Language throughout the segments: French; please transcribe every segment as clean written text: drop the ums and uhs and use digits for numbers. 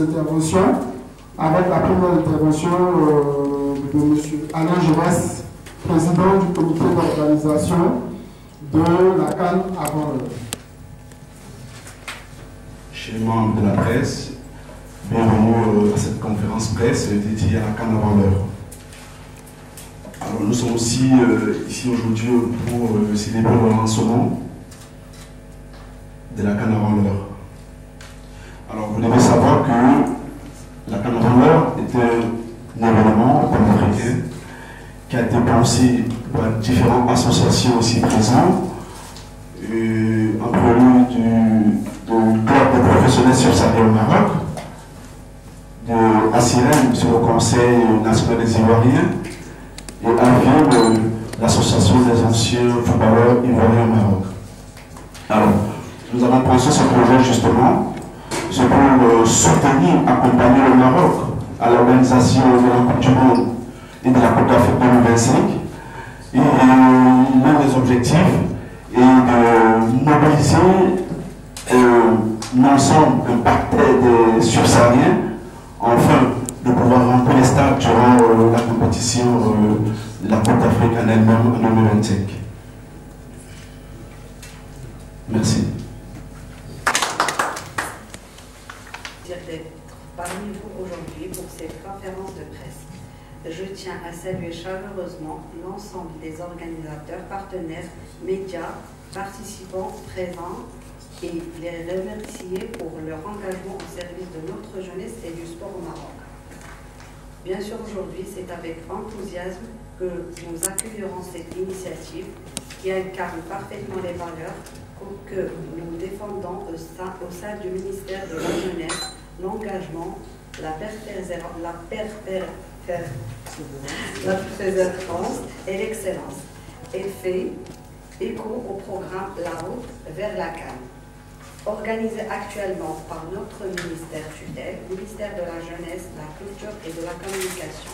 interventions, avec la première intervention de M. Alain Jeunesse, président du comité d'organisation de la CAN avant l'heure. Chers membres de la presse, bienvenue à cette conférence presse dédiée à la CAN avant l'heure. Alors nous sommes aussi ici aujourd'hui pour célébrer le lancement de la CAN avant l'heure. Alors vous devez savoir que la CAN avant l'heure est un événement panafricain qui a été pensé par différentes associations aussi présentes, en prélude du club de professionnels subsahariens au Maroc, de ACIREM sur le Conseil national des Ivoiriens, et AVIM, l'association des anciens footballeurs ivoiriens au Maroc. Alors, nous avons pensé ce projet justement, c'est pour soutenir, accompagner le Maroc à l'organisation de la Coupe du Monde et de la Coupe d'Afrique 2025. Et l'un des objectifs est de mobiliser l'ensemble, un parterre des subsahariens, afin de pouvoir remplir les stades durant la compétition de la Coupe d'Afrique en elle-même en 2025. Merci. D'être parmi vous aujourd'hui pour cette conférence de presse. Je tiens à saluer chaleureusement l'ensemble des organisateurs, partenaires, médias, participants présents et les remercier pour leur engagement au service de notre jeunesse et du sport au Maroc. Bien sûr, aujourd'hui, c'est avec enthousiasme que nous accueillerons cette initiative qui incarne parfaitement les valeurs que nous défendons au sein du ministère de la Jeunesse, l'engagement, la persévérance et l'excellence. Elle fait écho au programme La Route vers la CAN, organisé actuellement par notre ministère tutelle, ministère de la Jeunesse, de la Culture et de la Communication,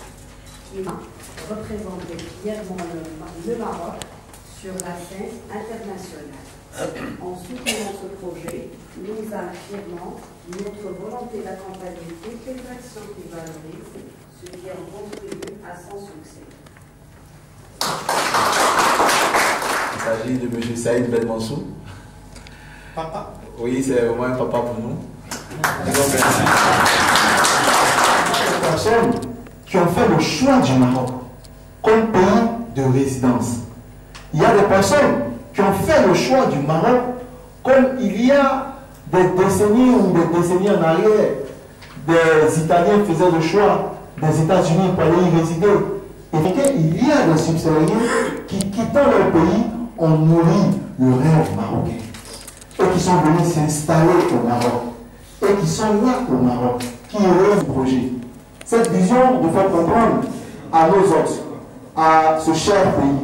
qui a représenté fièrement le Maroc sur la scène internationale. En soutenant ce projet, nous affirmons notre volonté d'accompagner toutes les actions qui valorisent ce qui en contribue à son succès. Il s'agit de M. Saïd Ben Mansour. Papa. Oui, c'est au moins un papa pour nous. Donc, merci. Les personnes qui ont fait le choix du Maroc comme pays de résidence. Il y a des personnes qui ont fait le choix du Maroc comme il y a des décennies ou des décennies en arrière. Des Italiens faisaient le choix des États-Unis pour aller y résider. Et il y a des subsahariens qui, quittant leur pays, ont nourri le rêve marocain. Et qui sont venus s'installer au Maroc. Et qui sont là au Maroc, qui rêvent le projet. Cette vision de faire comprendre à nos autres, à ce cher pays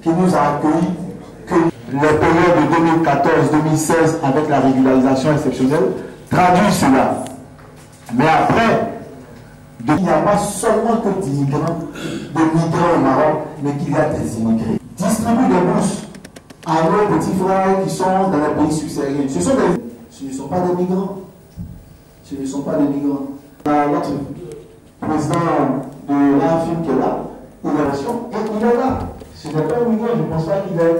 qui nous a accueillis, que les périodes de 2014-2016 avec la régularisation exceptionnelle traduisent cela. Mais après, il n'y a pas seulement que des migrants au Maroc, mais qu'il y a des immigrés. Distribue des bourses à nos petits frères qui sont dans les pays subsahariens. Ce ne sont pas des migrants. Ce ne sont pas des migrants. Notre président de l'AFIM qui est là, il est là. Ce n'est pas un migrant, je ne pense pas qu'il est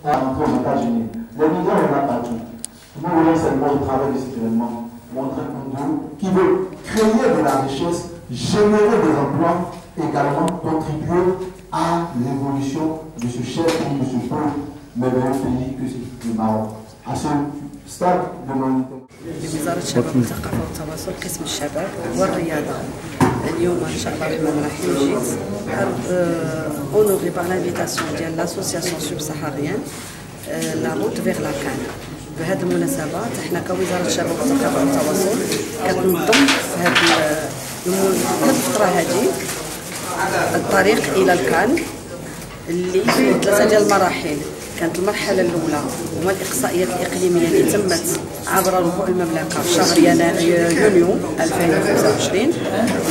à rentrer aux États-Unis. Les migrants, il y en a partout. Nous voulons seulement au travers de cet événement montrer un groupe qui veut créer de la richesse, générer des emplois, également contribuer à l'évolution de ce cher pays, de ce pauvre, mais d'un pays que c'est le Maroc. À ce stade de mon لوزارة الشباب والثقافة والتواصل قسم الشباب والرياضة. اليوم إن شاء الله الرحمن الرحيم جيت اونوري باغ لانفيتاسيون ديال لاسوسياسيون سوبساهاريان لا روت فيغ لا كان. بهذه المناسبة حنا كوزارة الشباب والثقافة والتواصل كتنظم في هذه الفترة هذه الطريق إلى الكان اللي فيه 3 ديال المراحل. كانت المرحلة الأولى هما الإقصائيات الإقليمية اللي تمت عبر ربوع المملكة في شهر يونيو 2025.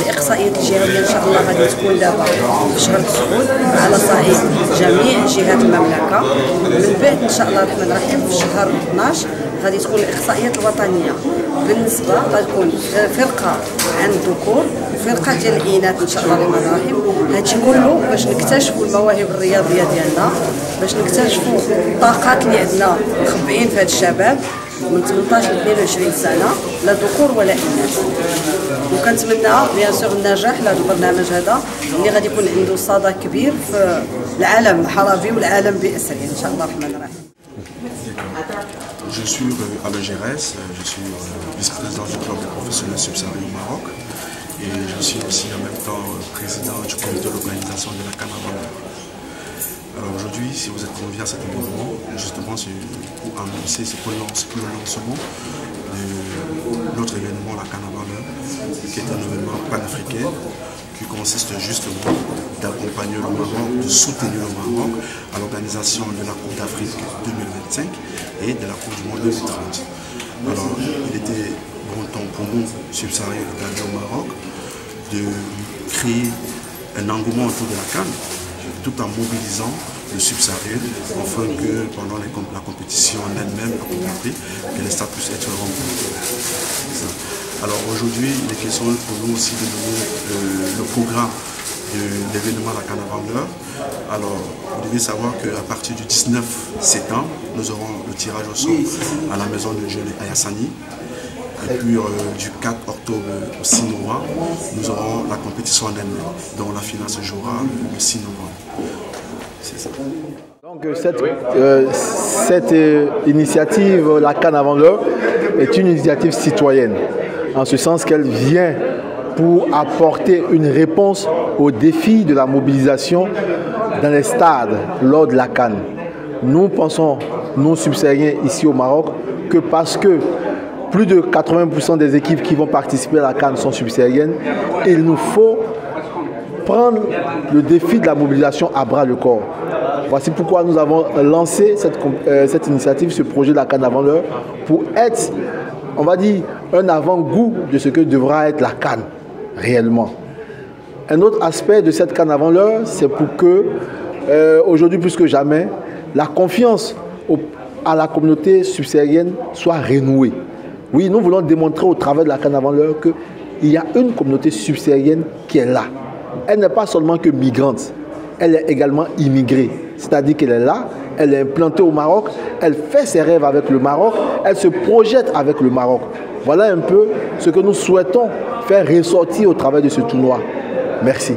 الإقصائيات الجهوية إن شاء الله غادي تكون دابا في شهر تسعود على صعيد جميع جهات المملكة. من بعد إن شاء الله الرحمن الرحيم في شهر 12 غادي تكون الاحصائيات الوطنيه بالنسبه غتكون فرقه عن الذكور وفرقه ديال الاناث ان شاء الله الرحمن الرحيم. هادشي كله باش نكتشفوا المواهب الرياضيه ديالنا، باش نكتشفوا الطاقات اللي عندنا مخبئين في هاد الشباب من 18 ل 22 سنه لا ذكور ولا اناث. وكنتمنى بيان سور النجاح لهذا البرنامج هذا اللي غادي يكون عنده صدى كبير في العالم العربي والعالم باسره ان شاء الله الرحمن الرحيم. Je suis Alain Gérès, je suis vice-président du club des professionnels subsahariens au Maroc et je suis aussi en même temps président du comité d'organisation de la CAN à Valeur. Alors aujourd'hui, si vous êtes conviés à cet événement, justement c'est pour annoncer, c'est pour le lancement de notre événement, la CAN à Valeur, qui est un événement panafricain qui consiste justement d'accompagner le Maroc, de soutenir le Maroc à l'organisation de la Coupe d'Afrique 2025 et de la Coupe du Monde 2030. Alors, il était bon temps pour nous, subsahariens établis au Maroc, de créer un engouement autour de la CAN, tout en mobilisant le subsaharien, afin que pendant la compétition en elle-même, la Coupe d'Afrique, que les stades puissent être remplis. Alors aujourd'hui, il est question pour nous aussi de donner le programme de l'événement La CAN à Valeur. Alors, vous devez savoir qu'à partir du 19 septembre, nous aurons le tirage au sort à la maison de Jeune à Yassani. Et puis du 4 octobre au 6 novembre, nous aurons la compétition en elle-même, dont la finale se jouera le 6 novembre. C'est ça. Donc cette initiative, la CAN à Valeur, est une initiative citoyenne, en ce sens qu'elle vient pour apporter une réponse aux défis de la mobilisation dans les stades lors de la CAN. Nous pensons, nous subsahariens ici au Maroc, que parce que plus de 80% des équipes qui vont participer à la CAN sont subsahariennes, il nous faut prendre le défi de la mobilisation à bras le corps. Voici pourquoi nous avons lancé cette initiative, ce projet de la CAN à Valeur, pour être, on va dire, un avant-goût de ce que devra être la CAN réellement. Un autre aspect de cette CAN à Valeur, c'est pour que, aujourd'hui plus que jamais, la confiance à la communauté subsaharienne soit renouée. Oui, nous voulons démontrer au travers de la CAN à Valeur qu'il y a une communauté subsaharienne qui est là. Elle n'est pas seulement que migrante, elle est également immigrée. C'est-à-dire qu'elle est là, elle est implantée au Maroc, elle fait ses rêves avec le Maroc, elle se projette avec le Maroc. Voilà un peu ce que nous souhaitons faire ressortir au travers de ce tournoi. Merci.